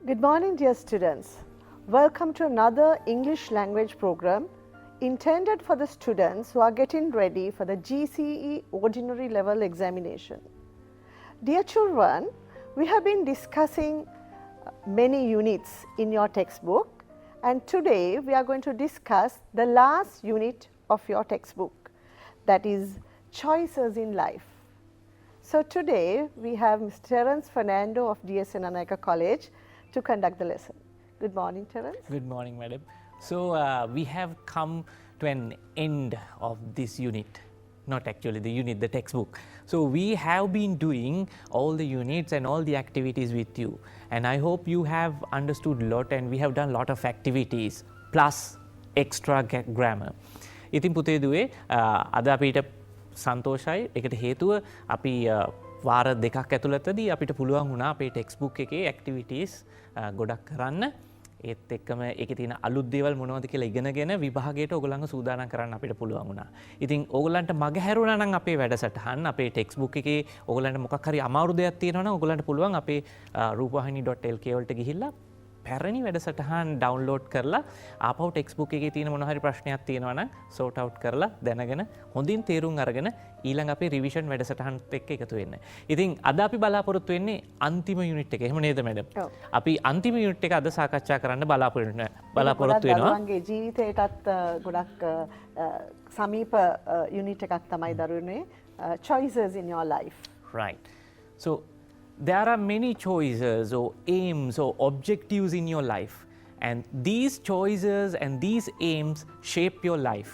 Good morning, dear students. Welcome to another English language program intended for the students who are getting ready for the GCE Ordinary Level Examination. Dear children, we have been discussing many units in your textbook, and today we are going to discuss the last unit of your textbook, that is choices in life. So today we have Mr. Terence Fernando of DSN Anayaka College to conduct the lesson. Good morning, Terence. Good morning, madam. So we have come to an end of this unit, not actually the unit, the textbook. So we have been doing all the units and all the activities with you, and I hope you have understood a lot, and we have done a lot of activities plus extra grammar. ඉතින් පුතේ දුවේ අද අපිට සන්තෝෂයි. ඒකට හේතුව අපි වාර දෙකක් ඇතුළතදී අපිට පුළුවන් වුණා අපේ ටෙක්ස්ට්බුක් එකේ ඇක්ටිවිටීස් ගොඩක් කරන්න. ඒත් එක්කම ඒකේ තියෙන අලුත් දේවල් මොනවද කියලා ඉගෙනගෙන විභාගයට ඕගොල්ලන්ව සූදානම් කරන්න අපිට පුළුවන් වුණා. ඉතින් ඕගොල්ලන්ට මග හැරුණා නම් අපේ වැඩසටහන් අපේ ටෙක්ස්ට්බුක් එකේ ඕගොල්ලන්ට මොකක් හරි අමාරු දෙයක් තියෙනවා නම් ඕගොල්ලන්ට පුළුවන් අපේ rupavahini.lk වලට ගිහිල්ලා පැරණි වැඩසටහන් ඩවුන්ලෝඩ් කරලා ආපහු ටෙක්ස්ට්බුක් එකේ තියෙන මොන හරි ප්‍රශ්නයක් තියෙනවා නම් සෝට් අවුට් කරලා දැනගෙන හොඳින් තේරුම් අරගෙන ඊළඟ අපේ රිවිෂන් වැඩසටහනත් එක්ක එකතු වෙන්න. ඉතින් අද අපි බලාපොරොත්තු වෙන්නේ අන්තිම යුනිට් එක. එහෙම නේද මැඩම්? අපි අන්තිම යුනිට් එක අද සාකච්ඡා කරන්න බලාපොරොත්තු වෙනවා. දරුවන්ගේ ජීවිතයටත් ගොඩක් සමීප යුනිට් එකක් තමයි දරුවනේ choices in your life. Right. So there are many choices or aims or objectives in your life, and these choices and these aims shape your life.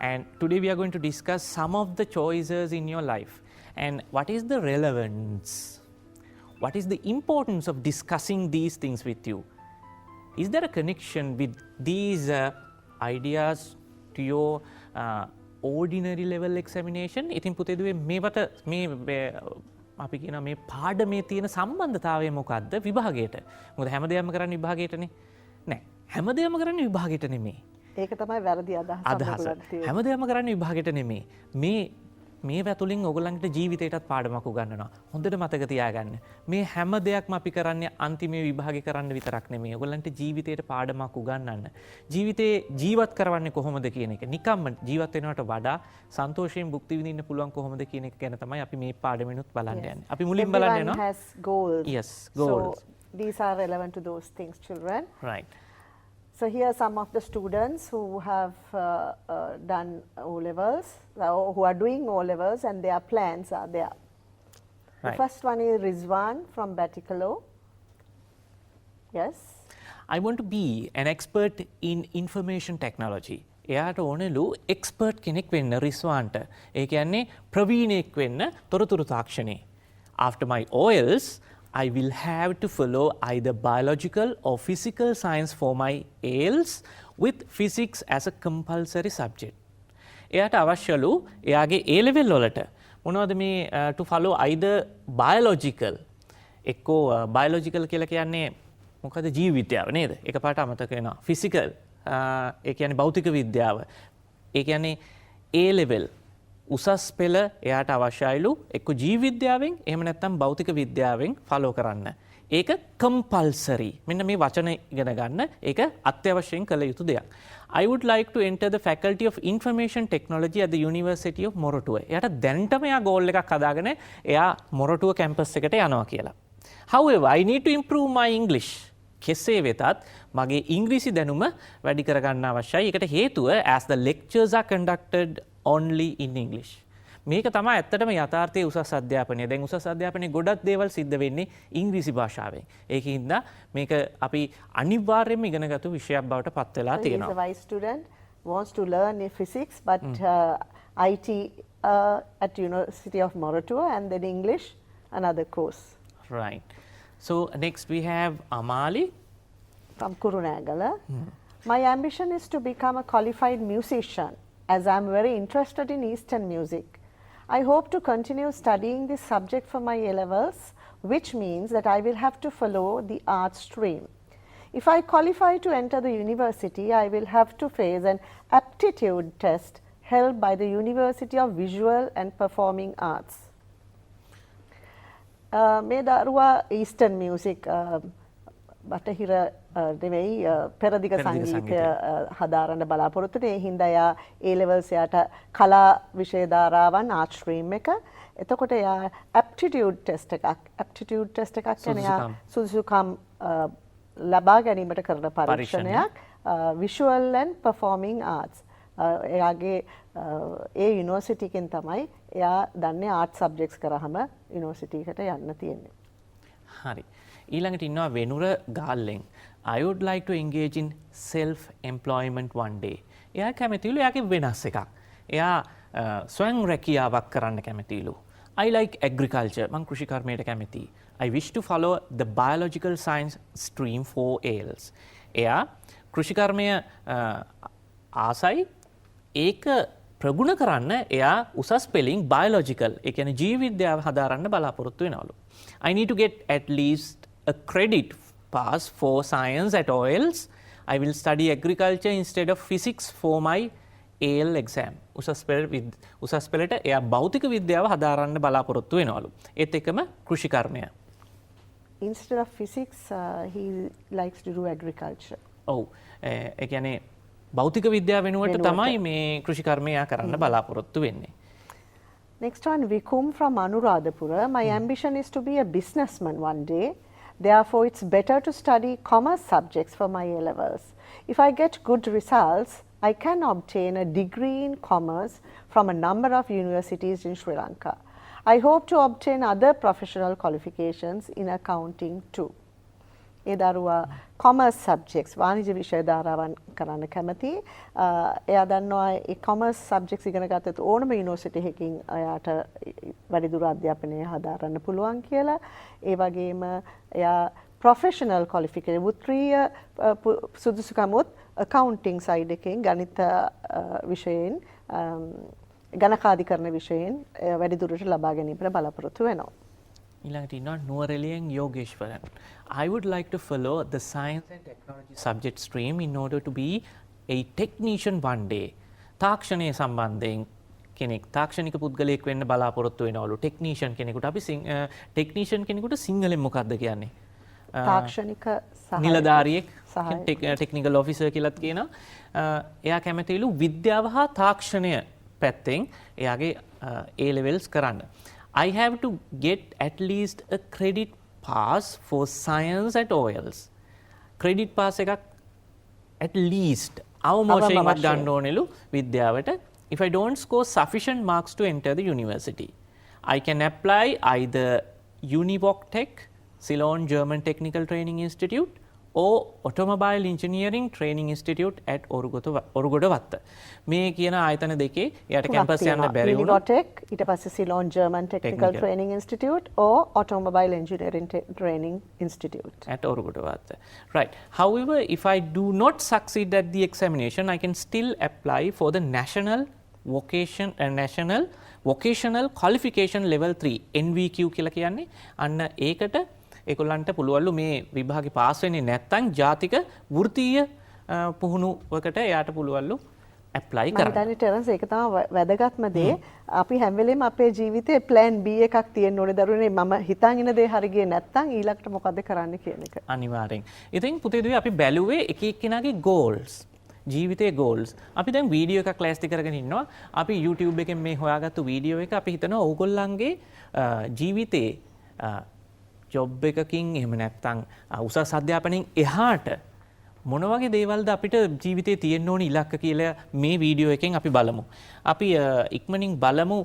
And today we are going to discuss some of the choices in your life and what is the relevance, what is the importance of discussing these things with you. Is there a connection with these ideas to your ordinary level examination? ඉතින් පුතේදුවේ මේවට මේ අපි කියන මේ පාඩමේ තියෙන සම්බන්ධතාවය මොකක්ද විභාගයට? මොකද හැමදේම කරන්නේ විභාගයටනේ. නෑ, හැමදේම කරන්නේ විභාගයට නෙමෙයි. ඒක තමයි වැරදි අදහස. හැමදේම කරන්නේ විභාගයට නෙමෙයි. මේ වැතුලින් ඔයගොල්ලන්ට ජීවිතේටත් පාඩමක් උගන්වනවා. හොඳට මතක තියාගන්න. මේ හැම දෙයක්ම අපි කරන්නේ අන්තිමේ විභාගේ කරන්න විතරක් නෙමෙයි. ඔයගොල්ලන්ට ජීවිතේට පාඩමක් උගන්වන්න. ජීවිතේ ජීවත් කරවන්නේ කොහොමද කියන එක. නිකම්ම ජීවත් වෙනවට වඩා සන්තෝෂයෙන් භුක්ති විඳින්න පුළුවන් කොහොමද කියන එක ගැන තමයි අපි මේ පාඩමෙනුත් බලන්න යන්නේ. අපි මුලින් බලන්න යනවා. Everyone has goals. Yes, goals. So these are relevant to those things, children. Right. So here are some of the students who have done O-levels, or who are doing O-levels, and their plans are there. Right. The first one is Rizwan from Batikalo. Yes? I want to be an expert in information technology. එයාට ඕනෙලු expert කෙනෙක් වෙන්න රිස්වාන්ට. ඒ කියන්නේ ප්‍රවීණයෙක් වෙන්න තොරතුරු තාක්ෂණයේ. After my OLs, I will have to follow either biological or physical science for my ALs with physics as a compulsory subject. එයාට අවශ්‍යලු එයාගේ A level වලට මොනවද මේ to follow either biological එක්කෝ biological කියලා කියන්නේ මොකද ජීව විද්‍යාව නේද? එකපාරට අමතක වෙනවා. physical ඒ කියන්නේ භෞතික විද්‍යාව. ඒ කියන්නේ A level උසස් පෙළ එයාට අවශ්‍යයිලු එක්ක ජීව විද්‍යාවෙන් එහෙම නැත්නම් භෞතික විද්‍යාවෙන් ෆලෝ කරන්න. ඒක කම්පල්සරි. මෙන්න මේ වචන ඉගෙන ගන්න. ඒක අත්‍යවශ්‍යයෙන් කළ යුතු දෙයක්. I would like to enter the faculty of information technology at the University of Moratuwa. එයාට දැනටම එයා ගෝල් එකක් හදාගෙන එයා මොරටුව කැම්පස් එකට යනවා කියලා. However, I need to improve my English. කෙසේ වෙතත් මගේ ඉංග්‍රීසි දැනුම වැඩි කරගන්න අවශ්‍යයි. ඒකට හේතුව as the lectures are conducted only in English. මේක තමයි ඇත්තටම යථාර්ථයේ උසස් අධ්‍යාපනය. දැන් උසස් අධ්‍යාපනයේ ගොඩක් දේවල් සිද්ධ වෙන්නේ ඉංග්‍රීසි භාෂාවෙන්. ඒකින්ද මේක අපි අනිවාර්යයෙන්ම ඉගෙනගත්තු විෂයක් බවට පත් වෙලා තියෙනවා. He is a vice student, wants to learn physics, but IT at University of Moratuwa, and then English, another course. Right. So next we have Amali from Kurunagala. My ambition is to become a qualified musician, as I am very interested in Eastern music. I hope to continue studying this subject for my A-levels, which means that I will have to follow the art stream. If I qualify to enter the university, I will have to face an aptitude test held by the University of Visual and Performing Arts. මේ දරුවා Eastern music බටහිර නෙවෙයි පෙරදිග සංගීතය හදාරන්න බලාපොරොත්තු වෙන්නේ. ඒ හින්දා එයා A levels එයාට කලා විෂය ධාරාවන් ආර්ට් ස්ට්‍රීම් එක. එතකොට එයා aptitude test එකක් කියන්නේ එයා සුදුසුකම් ලබා ගැනීමට කරන පරීක්ෂණයක්. visual and performing arts. එයාගේ ඒ යුනිවර්සිටි එකෙන් තමයි එයා දන්නේ ආර්ට් සබ්ජෙක්ට්ස් කරාම යුනිවර්සිටි එකට යන්න තියෙන්නේ. හරි. ඊළඟට ඉන්නවා වෙනුර ගාල්ලෙන්. I would like to engage in self employment one day. එයා කැමතිලු එයාගේ වෙනස් එකක්. එයා ස්වයං රැකියාවක් කරන්න කැමතිලු. I like agriculture. මං කෘෂිකර්මයට කැමතියි. I wish to follow the biological science stream for ALS. එයා කෘෂිකර්මය ආසයි ඒක ප්‍රගුණ කරන්න එයා උසස් පෙළින් biological ඒ කියන්නේ ජීව විද්‍යාව හදාරන්න බලාපොරොත්තු වෙනවලු. I need to get at least a credit pass for science at OLs. I will study agriculture instead of physics for my AL exam. උසස් පෙළට එයා භෞතික විද්‍යාව හදාරන්න බලාපොරොත්තු වෙනවලු. ඒත් එකම කෘෂිකර්මය. Instead of physics, he likes to do agriculture. ඔව්. ඒ කියන්නේ භෞතික විද්‍යාව වෙනුවට තමයි මේ කෘෂිකර්මය කරන්න බලාපොරොත්තු වෙන්නේ. Next one, Vikum from Anuradhapura. My ambition is to be a businessman one day. Therefore, it's better to study commerce subjects for my A levels. If I get good results, I can obtain a degree in commerce from a number of universities in Sri Lanka. I hope to obtain other professional qualifications in accounting too. ඒ දරුවා commerce subjects වාණිජ්‍ය විෂය ධාරාවන් කරන්න කැමති. එයා දන්නවා ඒ commerce subjects ඉගෙන ගත්තත් ඕනම university එකකින් එයාට වැඩිදුර අධ්‍යාපනය හදාරන්න පුළුවන් කියලා. ඒ වගේම එයා ප්‍රොෆෙෂනල් ක්වොලිෆිකේෂන් වෘත්තීය සුදුසුකමුත් accounting side එකෙන් ගණිත විෂයෙන් ගණකාධිකරණ විෂයෙන් වැඩිදුරට ලබා ගැනීමට බලාපොරොත්තු වෙනවා. ඊළඟට ඉන්නවා නුවරඑළියෙන් යෝගේශ්වරන්. I would like to follow the science and technology subject stream in order to be a technician one day. තාක්ෂණයේ සම්බන්ධයෙන් කෙනෙක් තාක්ෂණික පුද්ගලයෙක් වෙන්න බලාපොරොත්තු වෙනවලු. ටෙක්නීෂියන් කෙනෙකුට අපි ටෙක්නීෂියන් කෙනෙකුට සිංහලෙන් මොකක්ද කියන්නේ? තාක්ෂණික නිලධාරියෙක් ටෙක්නිකල් ඔෆිසර් කියලාත් කියනවා. එයා කැමතිලු විද්‍යාව හා තාක්ෂණය පැත්තෙන් එයාගේ A levels කරන්න. I have to get at least a credit pass for science at OLs. Credit pass එකක් at least අවමෝෂයෙන්වත් ගන්න ඕනෙලු විද්‍යාවට. If I don't score sufficient marks to enter the university, I can apply either UniVocTech, Ceylon German Technical Training Institute or Automobile Engineering Training Institute at Orugodawatta. මේ කියන ආයතන දෙකේ යට campus යන්න බැරි වුණා. UniVocTech ඊට පස්සේ Ceylon German Technical Training Institute or Automobile Engineering Training Institute at Orugodawatta. Right. However, if I do not succeed at the examination, I can still apply for the National Vocational Qualification Level 3 NVQ කියලා කියන්නේ. අන්න ඒකට ඒගොල්ලන්ට පුළුවන්ලු මේ විභාගේ pass වෙන්නේ නැත්නම් ජාතික වෘත්තීය පුහුණුවකට එයාට පුළුවන්ලු ඇප්ලයි කරන්න. මම හිතන්නේ ටෙරන්ස් ඒක තමයි වැදගත්ම දේ. අපි හැම වෙලේම අපේ ජීවිතේ plan B එකක් තියෙන්න ඕනේ දරුවනේ. මම හිතන් ඉන දේ හරි ගියේ නැත්නම් ඊළඟට මොකද කරන්න කියන එක. අනිවාර්යෙන්. ඉතින් පුතේ දුවේ අපි බැලුවේ එක එක්කෙනාගේ goals. ජීවිතයේ goals. අපි දැන් වීඩියෝ එකක් ක්ලාස් කරගෙන ඉන්නවා. අපි YouTube එකෙන් මේ හොයාගත්තු වීඩියෝ එක අපි හිතනවා ඕගොල්ලන්ගේ ජීවිතේ ජොබ් එකකින් එහෙම නැත්නම් උසස් අධ්‍යාපනයෙන් එහාට මොන වගේ දේවල්ද අපිට ජීවිතේ තියෙන්න ඕන ඉලක්ක කියලා මේ වීඩියෝ එකෙන් අපි බලමු. අපි ඉක්මනින් බලමු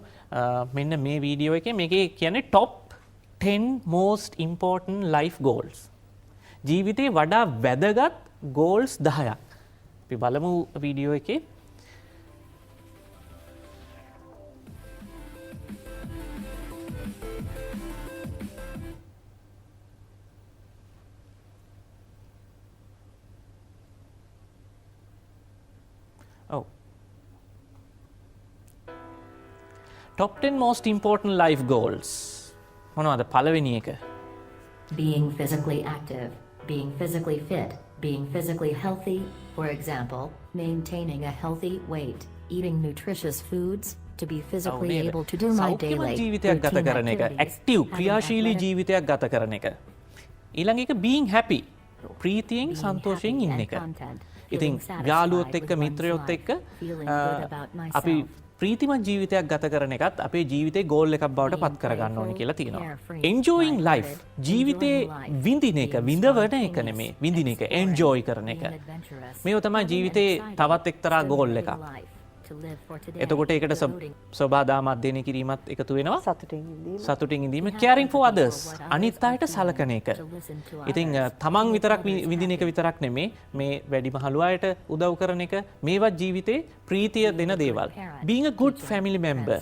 මෙන්න මේ වීඩියෝ එකේ මේකේ කියන්නේ top 10 most important life goals. ජීවිතේ වඩා වැදගත් goals 10ක්. අපි බලමු වීඩියෝ එකේ. Top 10 most important life goals. මොනවද පළවෙනි එක? Being physically active, being physically fit, being physically healthy, for example, maintaining a healthy weight, eating nutritious foods, to be physically able to do my daily ජීවිතයක් ගත කරන එක, active ක්‍රියාශීලී ජීවිතයක් ගත කරන එක. ඊළඟ එක being happy, ප්‍රීතියෙන් being සන්තෝෂයෙන් happy ඉන්න and එක. content, ඉතින් feeling යාළුවොත් satisfied එක්ක with one's මිත්‍රයොත් life, එක්ක feeling good about අපි myself. ප්‍රීතිමත් ජීවිතයක් ගත කරන එකත් අපේ ජීවිතේ ගෝල් එකක් බවට පත් කරගන්න ඕනේ කියලා තියෙනවා. enjoying life ජීවිතේ විඳින එක විඳවන එක නෙමේ විඳින එක enjoy කරන එක. මේව තමයි ජීවිතේ තවත් එක්තරා ගෝල් එකක්. එතකොට ඒකට සබාදාම අධ්‍යයනය කිරීමත් එකතු වෙනවා. සතුටින් ඉඳීම caring for others අනිත් අයට සලකන එක. ඉතින් තමන් විතරක් විඳින එක විතරක් නෙමේ මේ වැඩිමහලු අයට උදව් කරන එක මේවත් ජීවිතේ ප්‍රීතිය දෙන දේවල්. being a good family member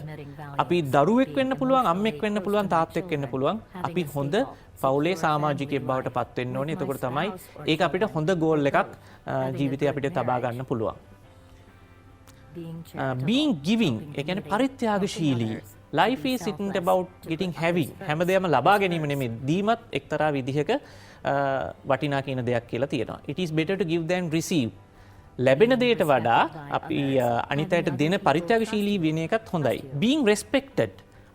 අපි දරුවෙක් වෙන්න පුළුවන් අම්මෙක් වෙන්න පුළුවන් තාත්තෙක් වෙන්න පුළුවන් අපි හොඳ පවුලේ සමාජිකයෙක් බවට පත් වෙන්න ඕනේ. එතකොට තමයි ඒක අපිට හොඳ ගෝල් එකක් ජීවිතේ අපිට තබා ගන්න පුළුවන්. being giving ඒ කියන්නේ පරිත්‍යාගශීලී. life is isn't about getting having හැමදේම ලබා ගැනීම නෙමෙයි දීමත් එක්තරා විදිහක වටිනා කියන දෙයක් කියලා තියෙනවා. it is better to give than receive. ලැබෙන දෙයට වඩා අපි අනිත් අයට දෙන පරිත්‍යාගශීලී වෙන එකත් හොඳයි. being respected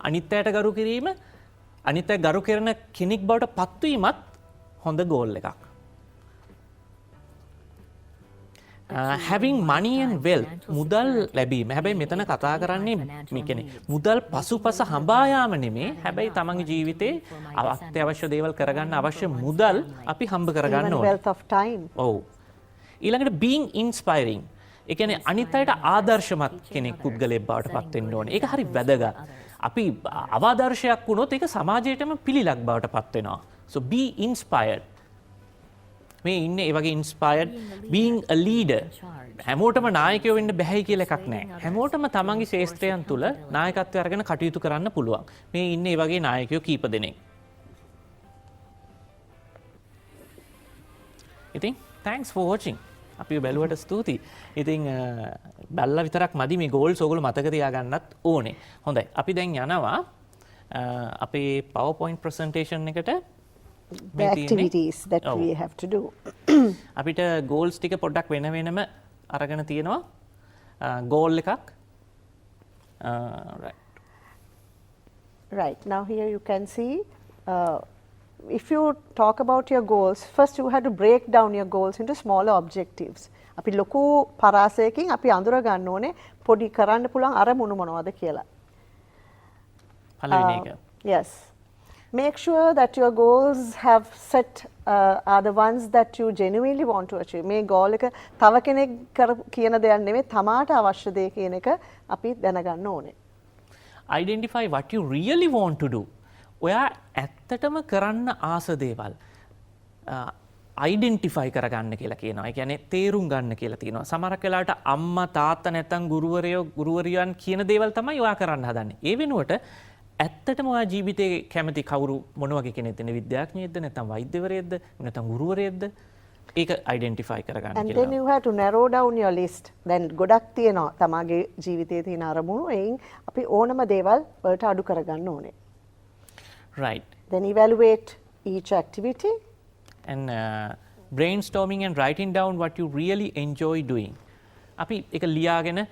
අනිත් අයට ගරු කිරීම අනිත් අය ගරු කරන කෙනෙක් බවට පත්වීමත් හොඳ ගෝල් එකක්. having money and wealth මුදල් ලැබීම. හැබැයි මෙතන කතා කරන්නේ මේ කියන්නේ මුදල් පසුපස හඹා යාම නෙමේ. හැබැයි තමන්ගේ ජීවිතේ අත්‍යවශ්‍ය දේවල් කරගන්න අවශ්‍ය මුදල් අපි හම්බ කරගන්න ඕනේ. wealth of time. ඔව්. ඊළඟට being inspiring. ඒ කියන්නේ අනිත් අයට ආදර්ශමත් කෙනෙක් පුද්ගලයෙක් බවට පත් වෙන්න ඕනේ. ඒක හරි වැදගත්. අපි ආදර්ශයක් වුණොත් ඒක සමාජයටම පිළිලක් බවට පත් වෙනවා. so be inspired. මේ ඉන්නේ ඒ වගේ inspired being a leader හැමෝටම නායකයෝ වෙන්න බැහැ කියලා එකක් නැහැ. හැමෝටම තමන්ගේ ශේෂ්ත්‍රයන් තුල නායකත්වය අරගෙන කටයුතු කරන්න පුළුවන්. මේ ඉන්නේ ඒ වගේ නායකයෝ කීප දෙනෙක්. ඉතින් thanks for watching. අපි බැලුවට ස්තුතියි. ඉතින් බැලලා විතරක් මදි මේ goals ඔයගොල්ලෝ මතක තියාගන්නත් ඕනේ. හොඳයි. අපි දැන් යනවා අපේ PowerPoint presentation එකට. The activities that we have to do. අපිට goals ටික පොඩ්ඩක් වෙන වෙනම අරගෙන තියෙනවා. goal එකක්. Right. Now here you can see if you talk about your goals, first you have to break down your goals into smaller objectives. අපි ලොකු පරාසයකින් අපි අඳුර ගන්න ඕනේ පොඩි කරන්න පුළුවන් අරමුණු මොනවද කියලා. පළවෙනි එක. Yes. Make sure that your goals have set are the ones that you genuinely want to achieve. මේ goal එක තව කෙනෙක් කියන දෙයක් නෙමෙයි තමාට අවශ්‍ය දේ කියන එක අපි දැනගන්න ඕනේ. Identify what you really want to do. ඔයා ඇත්තටම කරන්න ආස දේවල් identify කරගන්න කියලා කියනවා. ඒ කියන්නේ තේරුම් ගන්න කියලා තියෙනවා. සමහරක් වෙලාවට අම්මා තාත්තා නැත්නම් ගුරුවරයන් කියන දේවල් තමයි ඔයා කරන්න හදන්නේ. ඒ වෙනුවට ඇත්තටම ඔයා ජීවිතේ කැමති කවුරු මොන වගේ කෙනෙක්ද? විද්‍යාඥයෙක්ද නැත්නම් වෛද්‍යවරයෙක්ද නැත්නම් ගුරුවරයෙක්ද? ඒක identify කරගන්න කියලා. And then you have to narrow down your list. then ගොඩක් තියෙනවා තමාගේ ජීවිතයේ තියෙන අරමුණු. එයින් අපි ඕනම දේවල් වලට අඩු කරගන්න ඕනේ. Right. Then evaluate each activity. And brainstorming and writing down what you really enjoy doing. අපි ඒක ලියාගෙන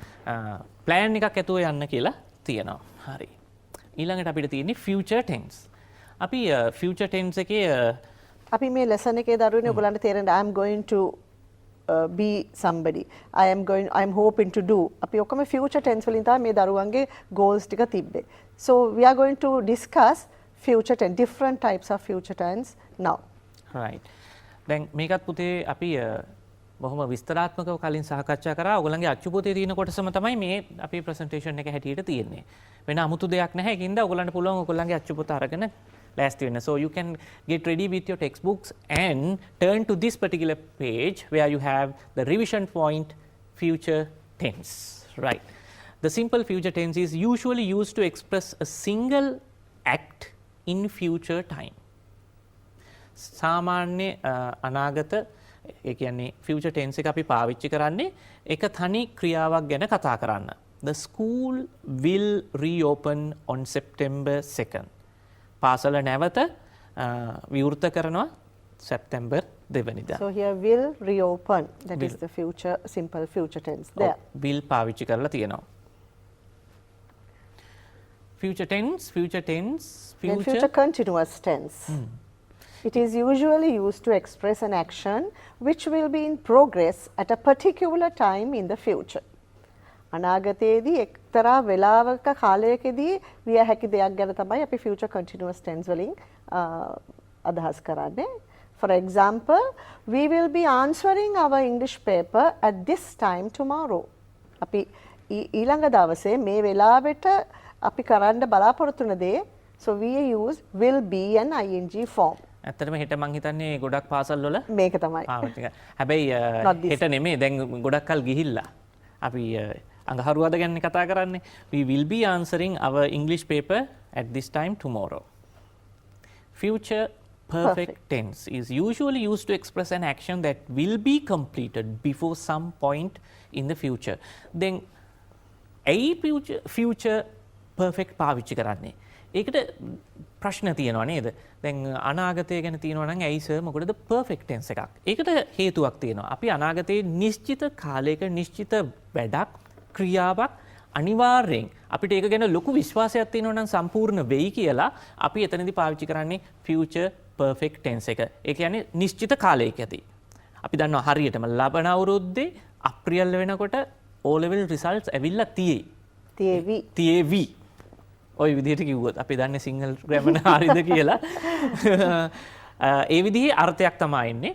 plan එකක් ඇතුව යන්න කියලා තියෙනවා. හරි. ඊළඟට අපිට තියෙන්නේ future tense. අපි future tense එකේ අපි මේ lesson එකේ දරුවනේ ඔයගලන්ට තේරෙන්න I am going to be somebody. I am hoping to do. අපි ඔක්කොම future tense වලින් තමයි මේ දරුවන්ගේ goals ටික තිබ්බේ. So we are going to discuss future tense, different types of future tense now. Right. දැන් මේකත් පුතේ අපි බොහොම විස්තරාත්මකව කලින් සාකච්ඡා කරා. ඔයගලන්ගේ අච්චු පොතේ තියෙන කොටසම තමයි මේ අපේ presentation එක හැටියට තියෙන්නේ. වෙන අමුතු දෙයක් නැහැ. ඒකින්ද ඔයගලන්ට පුළුවන් ඔයගලන්ගේ අච්චු පොත අරගෙන ලෑස්ති වෙන්න. So you can get ready with your textbooks and turn to this particular page where you have the revision point future tense. Right. The simple future tense is usually used to express a single act in future time. සාමාන්‍ය අනාගත ඒ කියන්නේ future tense එක අපි පාවිච්චි කරන්නේ එක තනි ක්‍රියාවක් ගැන කතා කරන්න. The school will reopen on September 2nd. පාසල නැවත විවෘත කරනවා සැප්තැම්බර් 2 වෙනිදා. So here will reopen. That is the future simple future tense there. will පාවිච්චි කරලා තියෙනවා. Future tense, Then future continuous tense. It is usually used to express an action which will be in progress at a particular time in the future. අනාගතයේදී එක්තරා වෙලාවක කාලයකදී විය හැකි දෙයක් ගැන තමයි අපි future continuous tense වලින් අදහස් කරන්නේ. For example, we will be answering our English paper at this time tomorrow. අපි ඊළඟ දවසේ මේ වෙලාවට අපි කරන්න බලාපොරොත්තු වෙන දේ, so we use will be and ing form. ඇත්තටම හෙට මං හිතන්නේ ගොඩක් පාසල් වල මේක තමයි. හැබැයි හෙට නෙමෙයි දැන් ගොඩක් කල් ගිහිල්ලා අපි අඟහරුවාද ගැන කතා කරන්නේ. We will be answering our English paper at this time tomorrow. Future perfect tense is usually used to express an action that will be completed before some point in the future. Then future perfect පාවිච්චි කරන්නේ. ඒකට ප්‍රශ්න තියෙනවා නේද? දැන් අනාගතය ගැන තියෙනවා නම් ඇයි සර් මොකටද perfect tense එකක්? ඒකට හේතුවක් තියෙනවා. අපි අනාගතයේ නිශ්චිත කාලයක නිශ්චිත වැඩක් ක්‍රියාවක් අනිවාර්යෙන් අපිට ඒක ගැන ලොකු විශ්වාසයක් තියෙනවා නම් සම්පූර්ණ වෙයි කියලා අපි එතනදී පාවිච්චි කරන්නේ future perfect tense එක. ඒ කියන්නේ නිශ්චිත කාලයක ඇති. අපි දන්නවා හරියටම ලබන අවුරුද්දේ අප්‍රේල් වෙනකොට O level results ඇවිල්ලා තියෙවි. ඔය විදිහට කිව්වොත් අපි දන්නේ සිංහල ග්‍රැමර් හරියද කියලා. ඒ විදිහේ අර්ථයක් තමයි එන්නේ.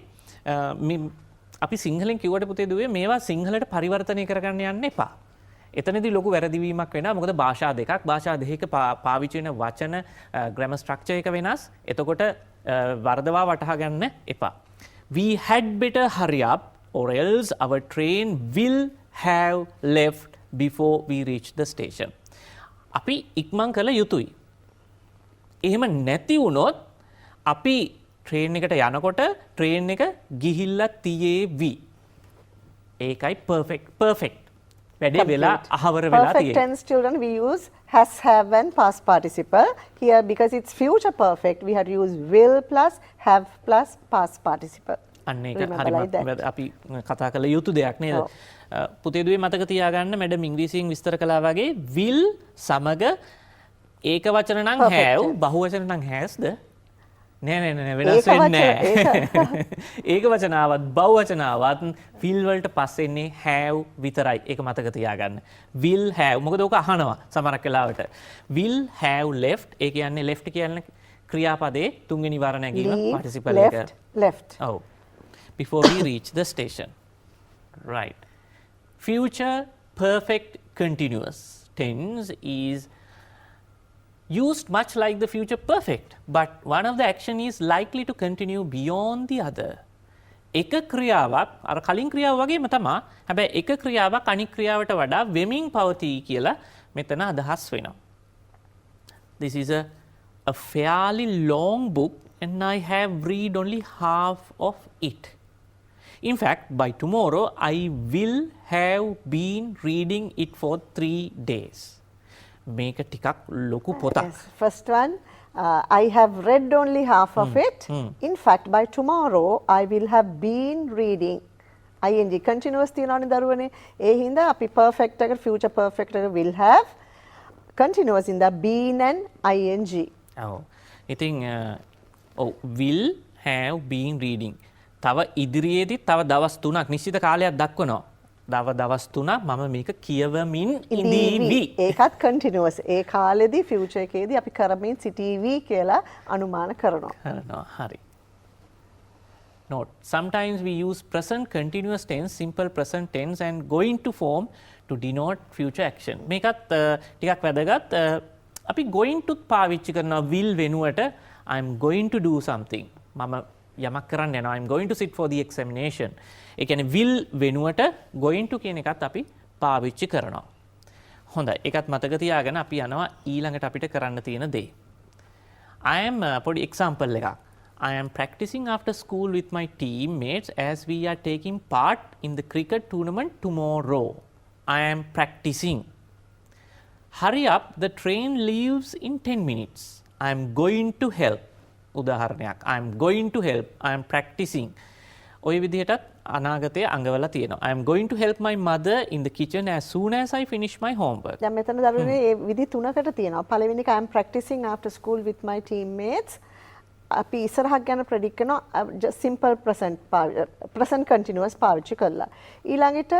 අපි සිංහලෙන් කිව්වට පුතේ දුවේ මේවා සිංහලට පරිවර්තනය කරගන්න යන්න එපා. එතනදී ලොකු වැරදිවීමක් වෙනවා. මොකද භාෂා දෙකක් දෙකක පාවිච්චි වෙන වචන ග්‍රැමර් ස්ට්‍රක්චර් එක වෙනස්. එතකොට වර්ධවා වටහා ගන්න එපා. We had better hurry up or else our train will have left before we reach the station. අපි ඉක්මන් කළ යුතුයි. එහෙම නැති වුණොත් අපි ට්‍රේන් එකට යනකොට ට්‍රේන් එක ගිහිල්ලා තියේවි. ඒකයි perfect. වැඩේ වෙලා අහවර වෙලා තියෙන්නේ. Perfect tense children we use has, have and past participle. Here because it's future perfect we had to use will plus have plus past participle. අන්න ඒක හරියට අපි කතා කළ යුතු දෙයක් නේද? පුතේ දුවේ මතක තියාගන්න මැඩම් ඉංග්‍රීසියෙන් විස්තර කළා වගේ will සමග ඒක වචන නම් have බහුවචන නම් hasද? නෑ වෙනස් වෙන්නේ නෑ. ඒක වචනාවත් බහුවචනාවත් will වලට පස්සේ එන්නේ have විතරයි. ඒක මතක තියාගන්න. will have මොකද ඔක අහනවා සමහරක් වෙලාවට. will have left ඒ කියන්නේ left කියන්නේ ක්‍රියාපදයේ තුන්වෙනි වර නැගීම participle එක. left. ඔව්. Before we reach the station. Right. Future perfect continuous tense is used much like the future perfect, but one of the action is likely to continue beyond the other. එක ක්‍රියාවක් අර කලින් ක්‍රියාව වගේම තමයි. හැබැයි එක ක්‍රියාවක් අනිත් ක්‍රියාවට වඩා වෙමින් පවතී කියලා මෙතන අදහස් වෙනවා. This is a fairly long book and I have read only half of it. In fact, by tomorrow, I will have been reading it for 3 days. Make a ටිකක් ලොකු පොතක්. Yes. First one, I have read only half of it. In fact, by tomorrow, I will have been reading. ing continuous තියනවනේ දරුවනේ. ඒ හින්දා අපි perfect එක future perfect එක will have continuous in the been and ing. ඔව්. ඉතින් will have been reading. තව ඉදිරියේදී තව දවස් 3ක් නිශ්චිත කාලයක් දක්වනවා. තව දවස් 3ක් මම මේක කියවමින් ඉඳීවි. ඒකත් continuous. ඒ කාලෙදී future එකේදී අපි කරමින් සිටීවි කියලා අනුමාන කරනවා. හරි. Note. Sometimes we use present continuous tense, simple present tense and going to form to denote future action. මේකත් ටිකක් වැදගත්. අපි going to පාවිච්චි කරනවා will වෙනුවට I am going to do something. මම යමක් කරන්න යනවා. I am going to sit for the examination. ඒ කියන්නේ will වෙනුවට going to කියන එකත් අපි පාවිච්චි කරනවා. හොඳයි. ඒකත් මතක තියාගෙන අපි යනවා ඊළඟට අපිට කරන්න තියෙන දේ. I am පොඩි example එකක්. I am practicing after school with my teammates as we are taking part in the cricket tournament tomorrow. I am practicing. Hurry up, the train leaves in 10 minutes. I am going to help. උදාහරණයක්. I am going to help. I am practicing. ඔය විදිහටත් අනාගතයේ අඟවලා තියෙනවා. I am going to help my mother in the kitchen as soon as I finish my homework. දැන් මෙතන දරුවනේ මේ විදි තුනකට තියෙනවා. පළවෙනි එක I am practicing after school with my teammates. අපි ඉස්සරහක් ගැන ප්‍රෙඩික්ට් කරනවා just simple present continuous පාවිච්චි කරලා. ඊළඟට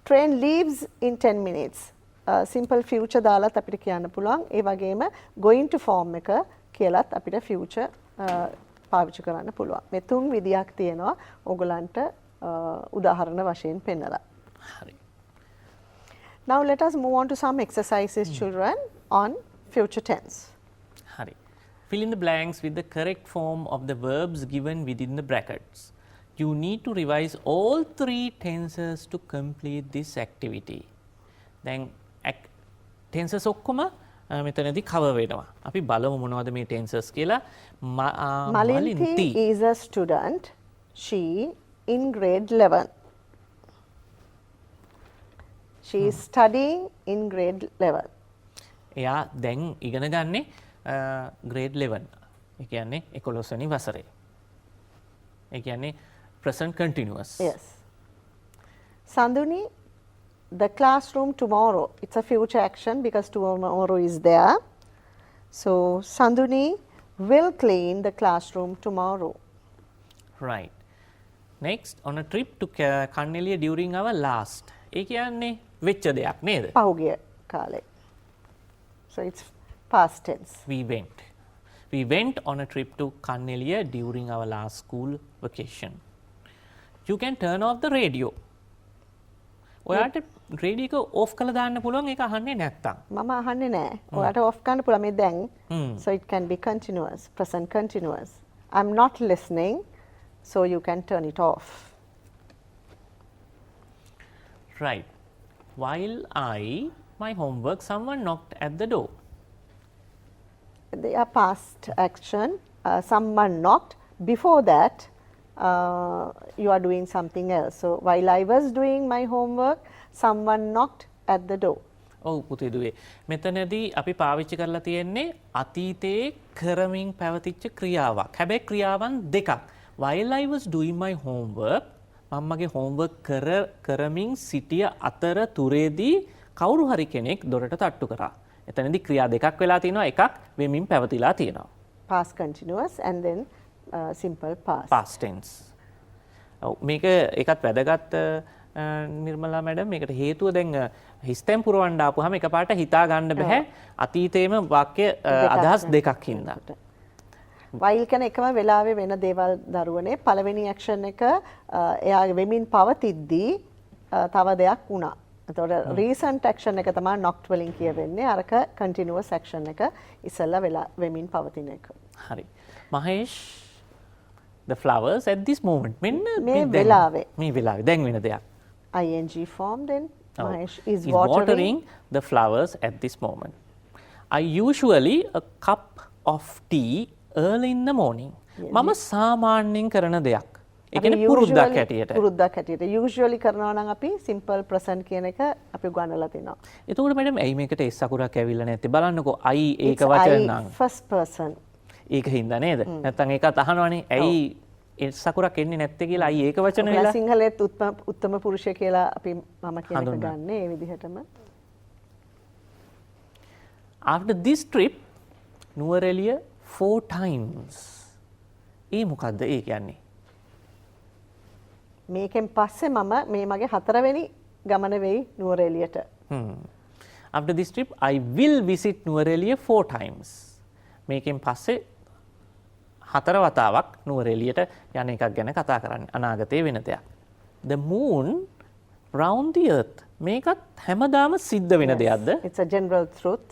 train leaves in 10 minutes. simple future දාලත් අපිට කියන්න පුළුවන්. ඒ වගේම going to form එක කියලත් අපිට future පාවිච්චි කරන්න පුළුවන්. මේ තුන් විදියක් තියෙනවා ඕගලන්ට උදාහරණ වශයෙන් පෙන්නලා. හරි. Now let us move on to some exercises children on future tense. Hari. Fill in the blanks with the correct form of the verbs given within the brackets. You need to revise all 3 tenses to complete this activity. Then tenses ඔක්කොම මෙතනදී cover වෙනවා. අපි බලමු මොනවද මේ tenses කියලා. Malinthi is a student. She in grade 11. She is studying in grade 11. එයා දැන් ඉගෙන ගන්නේ grade 11. ඒ කියන්නේ 11 වෙනි වසරේ. ඒ කියන්නේ present continuous. Yes. Sanduni, the classroom tomorrow. It's a future action because tomorrow is there. So Sanduni will clean the classroom tomorrow. Right. Next, on a trip to Conditional during our last. ඒ කියන්නේ වෙච්ච දෙයක් නේද? පහුගිය කාලේ. So it's past tense. We went on a trip to Conditional during our last school vacation. You can turn off the radio. ඔයාට radio එක off කරලා දාන්න පුළුවන් ඒක අහන්නේ නැත්තම්. මම අහන්නේ නැහැ. ඔයාට off කරන්න පුළුවන් මේ දැන්. So it can be continuous, present continuous. I'm not listening, so you can turn it off. Right. While my homework, someone knocked at the door. They are past action. Someone knocked. Before that, you are doing something else. So while I was doing my homework, someone knocked at the door. ඔව් පුතේ දුවේ. මෙතනදී අපි පාවිච්චි කරලා තියෙන්නේ අතීතයේ කරමින් පැවතිච්ච ක්‍රියාවක්. හැබැයි ක්‍රියාවන් දෙකක්. While I was doing my homework, මම්මගේ homework කරමින් සිටිය අතර තුරේදී කවුරු හරි කෙනෙක් දොරට තට්ටු කරා. එතනදී ක්‍රියා දෙකක් වෙලා තියෙනවා. එකක් වෙමින් පැවතිලා තියෙනවා. Past continuous and then simple past. Past tense. ඔව් මේක ඒකත් වැදගත් නිර්මලා මැඩම් මේකට හේතුව දැන් හිස්තෙන් පුරවන්න ආපුවාම එකපාරට හිතා ගන්න බෑ අතීතයේම වාක්‍ය අදහස් දෙකක් හින්දා. while කියන එකම වෙලාවේ වෙන දේවල් දරුවනේ පළවෙනි action එක එයා වෙමින් පවතිද්දී තව දෙයක් වුණා. එතකොට recent action එක තමයි knocked වලින් කියවෙන්නේ. අරක continuous action එක ඉස්සෙල්ලා වෙලා වෙමින් පවතින එක. හරි. Mahesh the flowers at this moment මෙන්න මේ වෙලාවේ දැන් වෙන දෙයක්. ing form then Mahesh is watering the flowers at this moment. I usually a cup of tea early in the morning. මම සාමාන්‍යයෙන් කරන දෙයක්. ඒ කියන්නේ පුරුද්දක් හැටියට. usually කරනවා නම් අපි simple present කියන එක අපි උගන්වලා තිනවා. එතකොට මැඩම් ඇයි මේකට s අකුරක් ඇවිල්ලා නැත්තේ? බලන්නකෝ I ඒක වචන නම්. first person. ඒක හින්දා නේද? නැත්තම් ඒකත් අහනවනේ ඇයි s අකුරක් එන්නේ නැත්තේ කියලා I ඒක වචන වෙලා. සිංහලෙත් උත්තම පුරුෂය කියලා අපි මම කියන එක ගන්න ඒ විදිහටම. After this trip Nuwara Eliya 4 times. ඒ මොකද්ද ඒ කියන්නේ? මේකෙන් පස්සේ මම මේ මගේ 4 වෙනි ගමන වෙයි නුවරඑළියට. After this trip I will visit Nuwara Eliya 4 times. මේකෙන් පස්සේ 4 වතාවක් නුවරඑළියට යන එකක් ගැන කතා කරන්නේ අනාගතයේ වෙන දෙයක්. The moon round the earth. මේකත් හැමදාම සිද්ධ වෙන දෙයක්ද? It's a general truth.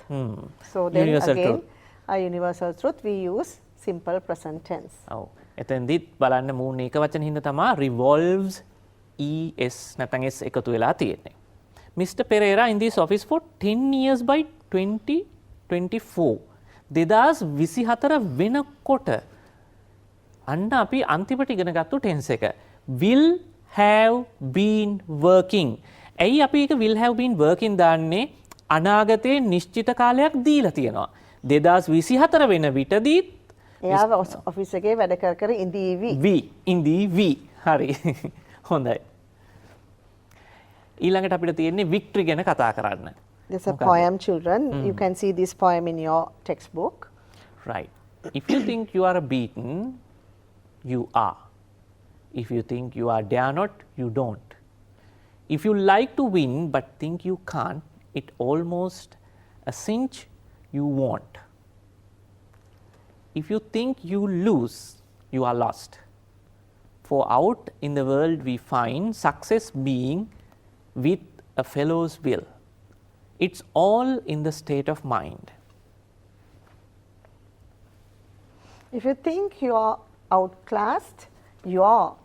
So then Universal again truth. A universal truth we use simple present tense. ඔව්. එතෙන්දිත් බලන්න moon එක වචන හින්දා තමයි revolves es නැත්නම් s එකතු වෙලා තියෙන්නේ. Mr. Pereira in this office for 10 years by 2024. 2024 වෙනකොට අන්න අපි අන්තිමට ඉගෙන ගත්තු tense එක will have been working. ඇයි අපි ඒක will have been working දාන්නේ? අනාගතයේ නිශ්චිත කාලයක් දීලා තියෙනවා. 2024 වෙන විටදී එයා ඔෆිස් එකේ වැඩ කර ඉඳීවි. හරි. හොඳයි. ඊළඟට අපිට තියෙන්නේ victory ගැන කතා කරන්න. There's a poem children. You can see this poem in your textbook. Right. If you think you are beaten, you are. If you think you are dare not, you don't. If you like to win but think you can't, it almost a cinch you won't. If you think you lose, you are lost. For out in the world we find success being with a fellow's will. It's all in the state of mind. If you think you are outclassed, you are.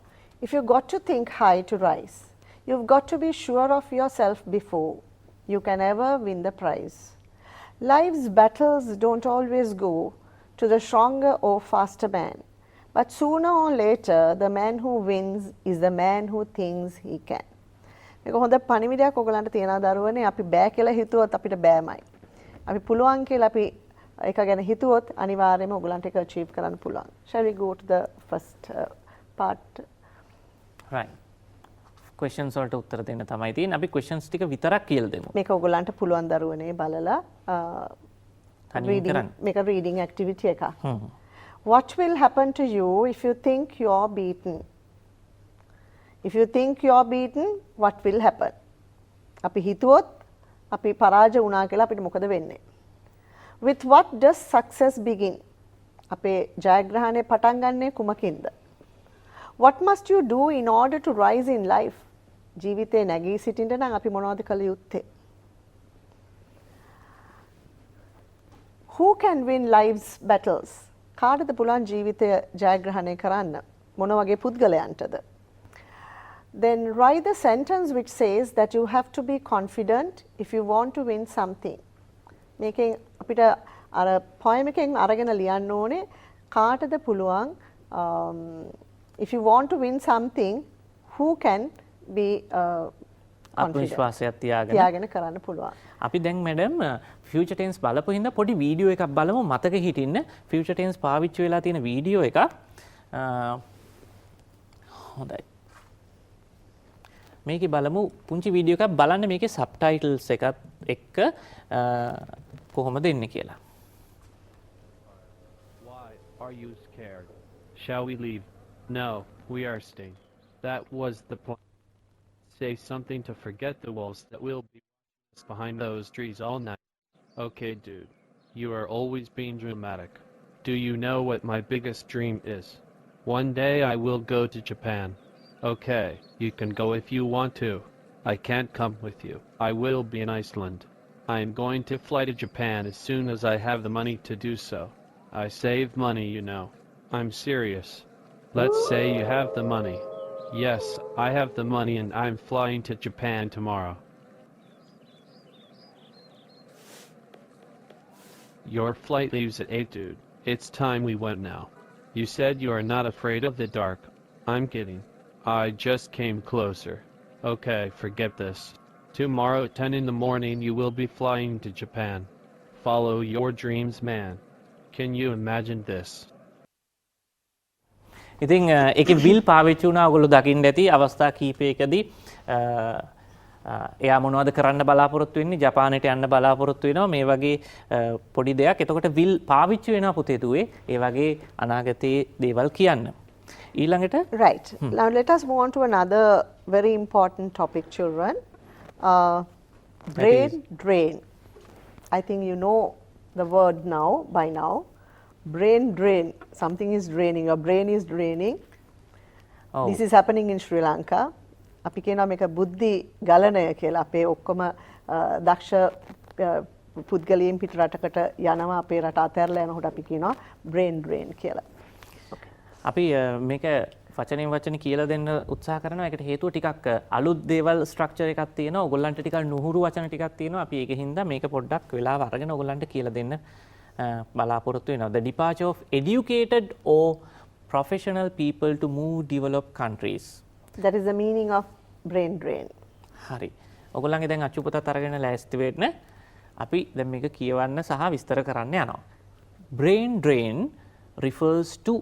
If you've got to think high to rise, you've got to be sure of yourself before you can ever win the prize. Life's battles don't always go to the stronger or faster man, but sooner or later the man who wins is the man who thinks he can. මේක හොඳ පණිවිඩයක් ඔයගලන්ට තියනවා දරුවනේ අපි බෑ කියලා හිතුවොත් අපිට බෑමයි. අපි පුළුවන් කියලා අපි ඒක ගැන හිතුවොත් අනිවාර්යයෙන්ම ඔයගලන්ට ඒක achieve කරන්න පුළුවන්. Shall we go to the first part? Right. Questions වලට උත්තර දෙන්න තමයි තියෙන්නේ. අපි questions ටික විතරක් කියලා දෙමු. මේක ඔයගලන්ට පුළුවන් දරුවනේ බලලා මේක reading activity එකක්. What will happen to you if you think you are beaten? If you think you are beaten, what will happen? අපි හිතුවොත් අපි පරාජය වුණා කියලා අපිට මොකද වෙන්නේ? With what does success begin? අපේ ජයග්‍රහණය පටන් ගන්නේ කුමකින්ද? What must you do in order to rise in life? ජීවිතේ නැගී සිටින්න නම් අපි මොනවද කළ යුත්තේ? Who can win life's battles? කාටද පුළුවන් ජීවිතය ජයග්‍රහණය කරන්න? මොන වගේ පුද්ගලයන්ටද? Then write the sentence which says that you have to be confident if you want to win something. මේකෙන් අපිට අර poem එකෙන් අරගෙන ලියන්න ඕනේ කාටද පුළුවන් if you want to win something who can be ආත්මවිශ්වාසයක් තියාගෙන කරන්න පුළුවන්. අපි දැන් මැඩම් ෆියුචර් ටෙන්ස් බලපු හින්දා පොඩි වීඩියෝ එකක් බලමු මතක හිටින්න ෆියුචර් ටෙන්ස් පාවිච්චි වෙලා තියෙන වීඩියෝ එකක් හොඳයි මේකේ බලමු පුංචි වීඩියෝ එකක් බලන්න මේකේ සබ්ටයිටල්ස් එකත් එක්ක කොහොමද එන්නේ කියලා. Why are you scared? Shall we leave? No, we are staying. That was the plan. Say something to forget the wolves that will be behind those trees all night. Okay, dude. You are always being dramatic. Do you know what my biggest dream is? One day I will go to Japan. Okay, you can go if you want to. I can't come with you. I will be in Iceland. I am going to fly to Japan as soon as I have the money to do so. I save money, you know. I'm serious. Let's say you have the money. Yes, I have the money and I'm flying to Japan tomorrow. Your flight leaves at 8, dude. It's time we went now. You said you are not afraid of the dark. I'm kidding. I just came closer. Okay, forget this. Tomorrow at 10 in the morning you will be flying to Japan. Follow your dreams, man. Can you imagine this? ඉතින් ඒකේ විල් පාවිච්චි වුණා ඔයගොල්ලෝ දකින්න ඇති අවස්ථා කීපයකදී එයා මොනවද කරන්න බලාපොරොත්තු වෙන්නේ ජපානයට යන්න බලාපොරොත්තු වෙනවා මේ වගේ පොඩි දෙයක්. එතකොට විල් පාවිච්චි වෙනවා පුතේ දුවේ ඒ වගේ අනාගතයේ දේවල් කියන්න. ඊළඟට Right. Now let us move on to another very important topic, children. Brain drain. I think you know the word now, by now. Brain drain. Something is draining. Your brain is draining. Oh. This is happening in Sri Lanka. අපි කියනවා මේක බුද්ධි ගලණය කියලා. අපේ ඔක්කොම දක්ෂ පුද්ගලයන් පිට රටකට යනවා අපේ රට අතහැරලා යනකොට අපි කියනවා brain drain කියලා. අපි මේක වචනෙන් වචන කියලා දෙන්න උත්සාහ කරනවා. ඒකට හේතුව ටිකක් අලුත් දේවල් ස්ට්‍රක්චර් එකක් තියෙනවා. ඔයගොල්ලන්ට ටිකක් නුහුරු වචන ටිකක් තියෙනවා. අපි ඒකෙන් හින්දා මේක පොඩ්ඩක් වෙලාව අරගෙන ඔයගොල්ලන්ට කියලා දෙන්න බලාපොරොත්තු වෙනවා. The departure of educated or professional people to move developed countries. That is the meaning of brain drain. හරි. ඔයගොල්ලන්ගේ දැන් අච්චු පොතත් අරගෙන ලෑස්ති වෙන්න. අපි දැන් මේක කියවන්න සහ විස්තර කරන්න යනවා. Brain drain refers to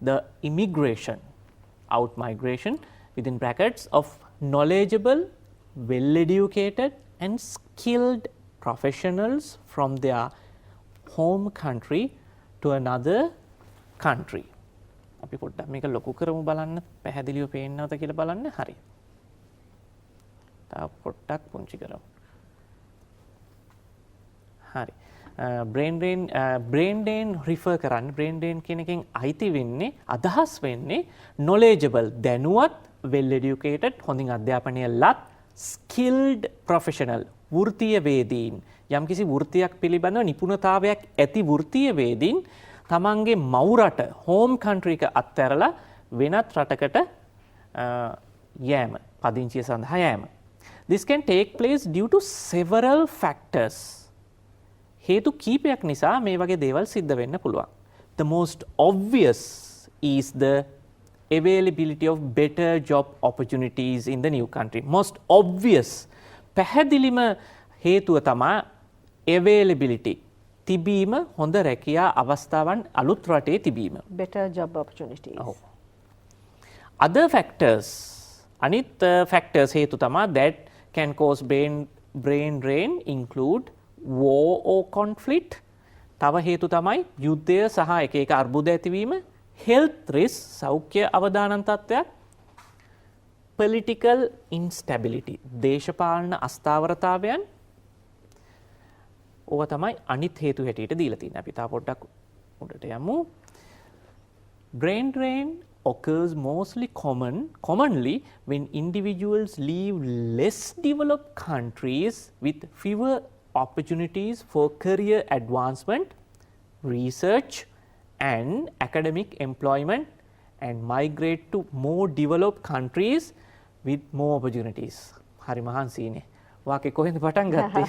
the immigration, out migration within brackets of knowledgeable, well-educated and skilled professionals from their home country to another country. අපි පොඩ්ඩක් මේක ලොකු කරමු බලන්න පැහැදිලිව පේන්නවද කියලා බලන්න. හරි. තව පොඩ්ඩක් පුංචි කරමු. හරි. brain drain refer කරන්න brain drain කියන එකෙන් අයිති වෙන්නේ අදහස් වෙන්නේ knowledgeable දැනුවත් well educated හොඳින් අධ්‍යාපනය ලත් skilled professional වෘත්තීය වේදීන් යම්කිසි වෘත්තියක් පිළිබඳව නිපුණතාවයක් ඇති වෘත්තීය වේදීන් තමන්ගේ මව් රට home country එක අත්හැරලා වෙනත් රටකට යෑම පදිංචිය සඳහා යෑම. This can take place due to several factors. හේතු කීපයක් නිසා මේ වගේ දේවල් සිද්ධ වෙන්න පුළුවන්. The most obvious is the availability of better job opportunities in the new country. Most obvious පැහැදිලිම හේතුව තමයි availability තිබීම හොඳ රැකියා අවස්ථාවන් අලුත් රටේ තිබීම. Better job opportunities. Other factors අනිත් factors හේතු තමයි that can cause brain drain include war or conflict. තව හේතු තමයි යුද්ධය සහ එක එක අර්බුද ඇතිවීම, health risk සෞඛ්‍ය අවදානම් තත්ත්වයක්, political instability දේශපාලන අස්ථාවරතාවයන්. ඕවා තමයි අනිත් හේතු හැටියට දීලා තියෙන්නේ. අපි තා පොඩ්ඩක් උඩට යමු. Brain drain occurs commonly when individuals leave less developed countries with fewer opportunities for career advancement, research and academic employment and migrate to more developed countries with more opportunities. හරි මහන්සිනේ. වාකේ කොහෙන්ද පටන් ගත්තේ?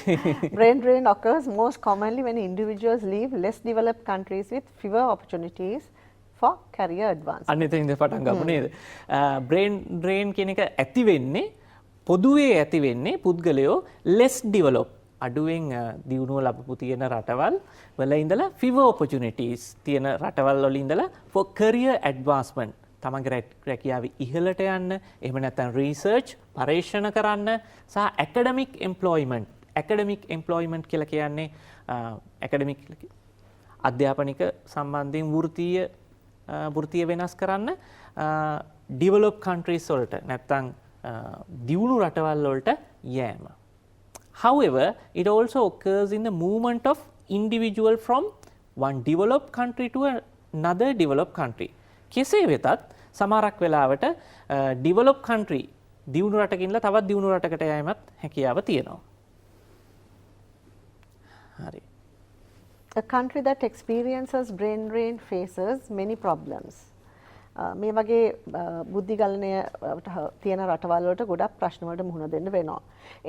Brain drain occurs most commonly when individuals leave less developed countries with fewer opportunities for career advancement. අන්න එතනින්ද පටන් ගමු නේද? brain drain කියන එක ඇති වෙන්නේ පොදුවේ ඇති වෙන්නේ පුද්ගලයෝ less developed අඩුවෙන් දියුණුව ලැබපු තියෙන රටවල් වල ඉඳලා fewer opportunities තියෙන රටවල් වල ඉඳලා for career advancement තමන්ගේ රැකියාවේ ඉහළට යන්න එහෙම නැත්නම් research පරීක්ෂණ කරන්න සහ academic employment කියලා කියන්නේ academic අධ්‍යාපනික සම්බන්ධයෙන් වෘත්තීය වෙනස් කරන්න developed countries වලට නැත්නම් දියුණු රටවල් වලට යෑම. However, it also occurs in the movement of individual from one developed country to another developed country. කෙසේ වෙතත් සමහරක් වෙලාවට developed country දියුණු රටකින්ලා තවත් දියුණු රටකට යෑමත් හැකියාව තියෙනවා. හරි. A country that experiences brain drain faces many problems. මේ වගේ බුද්ධි ගලණය තියෙන රටවල් වලට ගොඩක් ප්‍රශ්න වලට මුහුණ දෙන්න වෙනවා.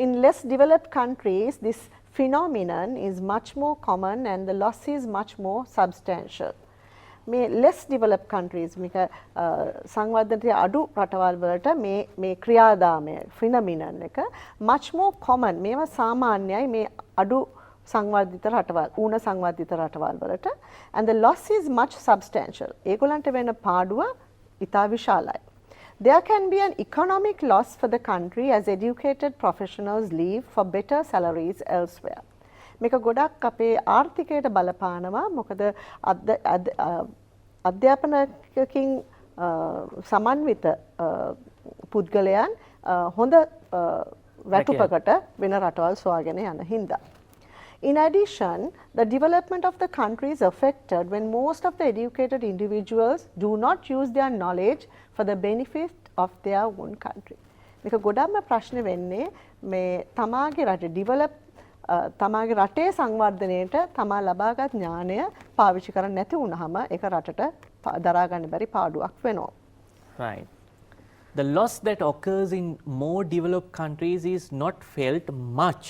In less developed countries, this phenomenon is much more common and the loss is much more substantial. මේ less developed countries මේක සංවර්ධනයේ අඩු රටවල් වලට මේ ක්‍රියාදාමය phenomenon එක much more common මේවා සාමාන්‍යයි මේ අඩු සංවර්ධිත රටවල් ඌන සංවර්ධිත රටවල් වලට and the loss is much substantial. ඒගොල්ලන්ට වෙන පාඩුව ඉතා විශාලයි. There can be an economic loss for the country as educated professionals leave for better salaries elsewhere. මේක ගොඩක් අපේ ආර්ථිකයට බලපානවා. මොකද අධ්‍යාපනයකින් සමන්විත පුද්ගලයන් හොඳ වැටුපකට වෙන රටවල් සොයාගෙන යන හින්දා. In addition, the development of the country is affected when most of the educated individuals do not use their knowledge for the benefit of their own country. මේක ගොඩක්ම ප්‍රශ්න වෙන්නේ මේ තමාගේ රටේ develop තමාගේ රටේ සංවර්ධනයේට තමා ලබාගත් ඥානය පාවිච්චි කරන්න නැති වුනහම ඒක රටට දරා ගන්න බැරි පාඩුවක් වෙනවා. Right. The loss that occurs in more developed countries is not felt much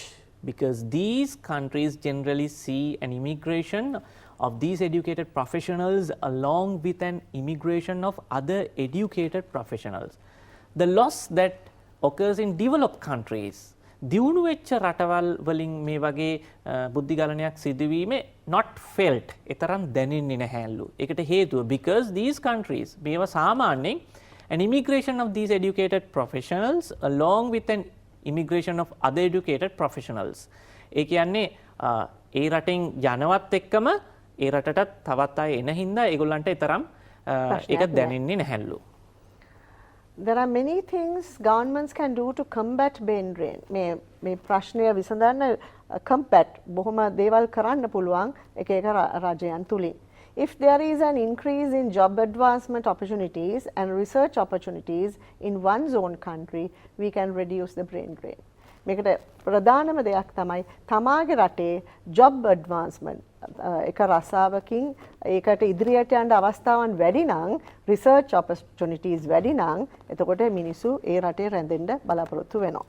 because these countries generally see an immigration of these educated professionals along with an immigration of other educated professionals. The loss that occurs in developed countries දියුණු වෙච්ච රටවල් වලින් මේ වගේ බුද්ධි ගලණයක් සිදුවීමේ not felt එතරම් දැනෙන්නේ නැහැලු. ඒකට හේතුව because these countries මේවා සාමාන්‍යයෙන් an immigration of these educated professionals along with an immigration of other educated professionals. ඒ කියන්නේ ඒ රටෙන් යනවත් එක්කම ඒ රටටත් තවත් අය එන හින්දා ඒගොල්ලන්ට තරම් ඒක දැනෙන්නේ නැහැලු. There are many things governments can do to combat brain drain. මේ ප්‍රශ්නය විසඳන්න combat බොහොම දේවල් කරන්න පුළුවන් එක එක රජයන් තුලින්. If there is an increase in job advancement opportunities and research opportunities in one's own country, we can reduce the brain drain. මේකට ප්‍රධානම දෙයක් තමයි තමාගේ රටේ job advancement එක රසාවකින් ඒකට ඉදිරියට යන්න අවස්ථාවන් වැඩි නම් research opportunities වැඩි නම් එතකොට මිනිස්සු ඒ රටේ රැඳෙන්න බලාපොරොත්තු වෙනවා.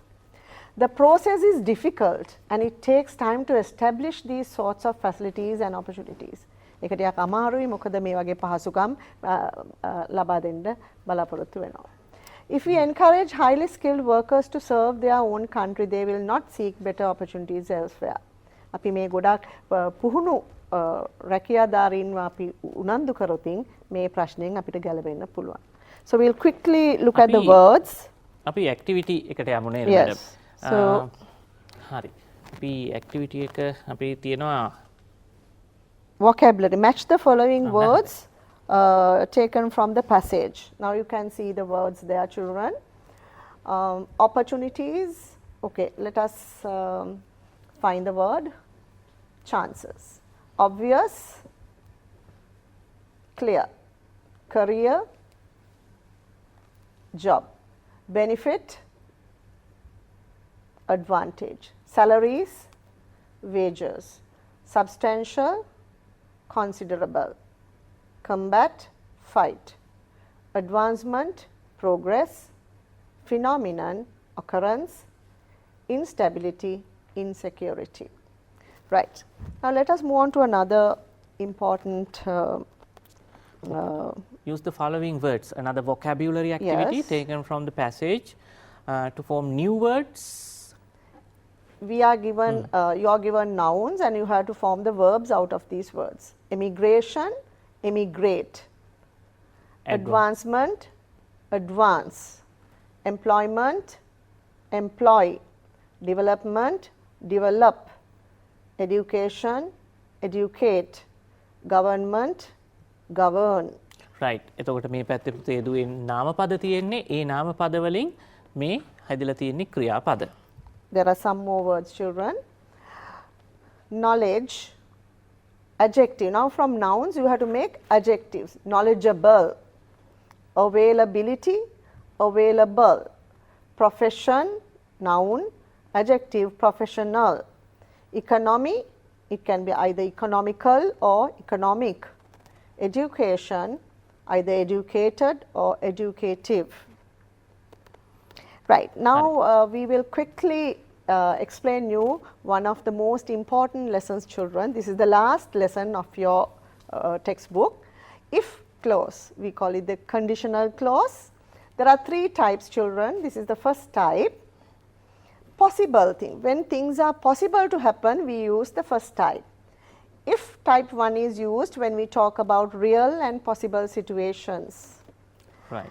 The process is difficult and it takes time to establish these sorts of facilities and opportunities. ඒක ටිකක් අමාරුයි මොකද මේ වගේ පහසුකම් ලබා දෙන්න බලාපොරොත්තු වෙනවා. If we encourage highly skilled workers to serve their own country, they will not seek better opportunities elsewhere. අපි මේ ගොඩක් පුහුණු රැකියාධාරීන්ව අපි උනන්දු කරොතින් මේ ප්‍රශ්නයෙන් අපිට ගැලවෙන්න පුළුවන්. So we'll quickly look at the words. අපි activity එකට යමු නේද Yes. madam? So හරි. අපි activity එක අපි තියනවා vocabulary. Match the following words taken from the passage. Now you can see the words there, children. Opportunities. Okay, let us find the word. Chances. Obvious. Clear. Career. Job. Benefit. Advantage. Salaries. Wages. Substantial. Considerable. Combat, fight. Advancement, progress. Phenomenon, occurrence. Instability, insecurity. Right. Now let us move on to another important use the following words. Another vocabulary activity Yes. taken from the passage to form new words. we are given you are given nouns and you have to form the verbs out of these words. Immigration, immigrate. Advancement, advance. Employment, employ. Development, develop. Education, educate. Government, govern. Right. එතකොට මේ පැත්තේ තේදුවේ නාමපද තියෙන්නේ ඒ නාමපද වලින් මේ හැදිලා තියෙන්නේ ක්‍රියාපද. There are some more words, children. Knowledge, adjective. Now from nouns you have to make adjectives. Knowledgeable, availability, available. Profession, noun, adjective, professional. Economy, it can be either economical or economic. Education, either educated or educative. Right. Now we will quickly explain you one of the most important lessons, children. This is the last lesson of your textbook. If clause, we call it the conditional clause. There are three types, children. This is the first type. Possible thing. When things are possible to happen, we use the first type. If type 1 is used when we talk about real and possible situations. Right.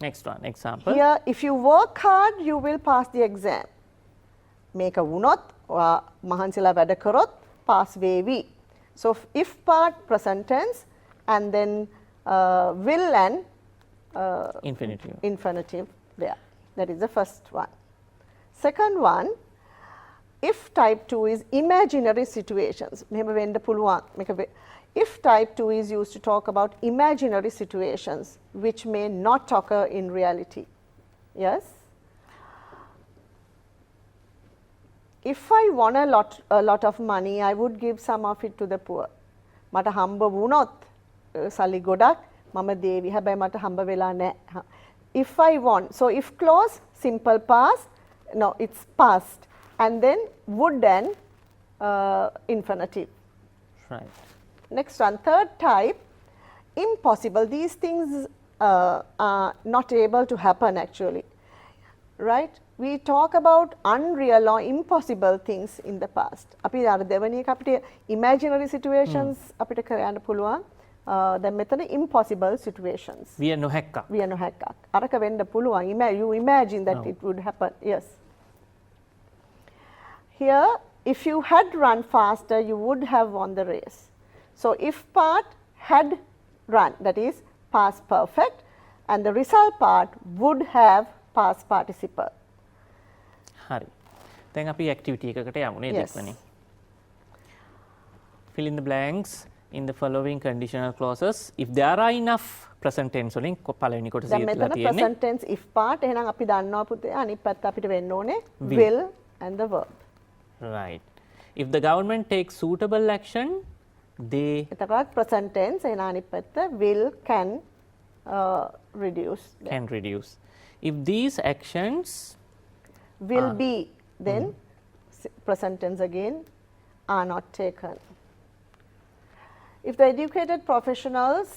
Next one, example. Here, if you work hard, you will pass the exam. Make a wunot, mahansila වැඩ කරොත් pass වේවි. So if part present tense and then will and infinitive there. That is the first one. Second one, if type 2 is imaginary situations. මෙහෙම වෙන්න පුළුවන්. If type 2 is used to talk about imaginary situations which may not occur in reality. Yes? If I won a lot of money, I would give some of it to the poor. මට හම්බ වුණොත් සල්ලි ගොඩක් මම දේවි. හැබැයි මට හම්බ වෙලා නැහැ. If I won. So if clause, simple past, no, it's past. And then would and infinitive. Right. Next one, third type, impossible. These things are not able to happen actually, right? We talk about unreal or impossible things in the past. අපි අර දෙවෙනි එක අපිට imaginary situations අපිට කරන්න පුළුවන්. දැන් මෙතන impossible situations. විය නොහැක්කක්. විය නොහැක්කක්. අරක වෙන්න පුළුවන්. You imagine that it would happen. Yes. Here, if you had run faster, you would have won the race. So, if part had run, that is past perfect, and the result part would have past participle. හරි. දැන් අපි activity එකකට යමු නේද Yes. එක්වනේ. Fill in the blanks in the following conditional clauses if there are enough present tense වලින් පළවෙනි කොටස දැන් ඉයලා මෙතන තියෙන්නේ. present tense if part එහෙනම් අපි දන්නවා පුතේ අනිත් පැත්ත අපිට වෙන්න ඕනේ Will. will and the verb. Right. If the government takes suitable action, they එතකොට present tense එහෙනම් අනිත් පැත්ත will can reduce can reduce. If these actions will be then present tense again are not taken. If the educated professionals,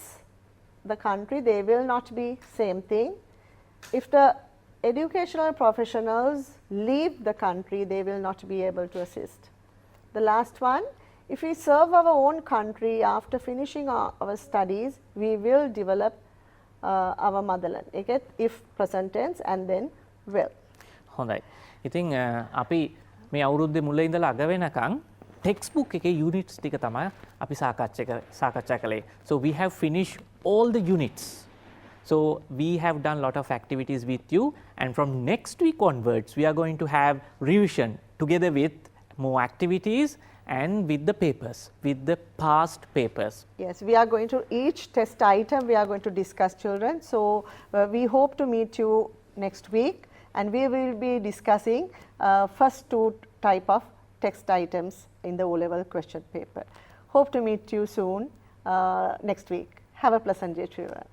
the country, they will not be same thing. If the educational professionals leave the country, they will not be able to assist. The last one, if we serve our own country after finishing our studies, we will develop our motherland. Okay? If present tense and then will. හොඳයි. ඉතින් අපි මේ අවුරුද්දේ මුල ඉඳලා අග වෙනකන් text book එකේ යුනිට්ස් ටික තමයි අපි සාකච්ඡා කළේ. So we have finished all the units. So we have done lot of activities with you, and from next week onwards we are going to have revision together with more activities and with the papers, with the past papers. Yes, we are going to each test item we are going to discuss, children. So we hope to meet you next week, and we will be discussing first two type of text items in the O-level question paper. Hope to meet you soon next week. Have a pleasant day, children.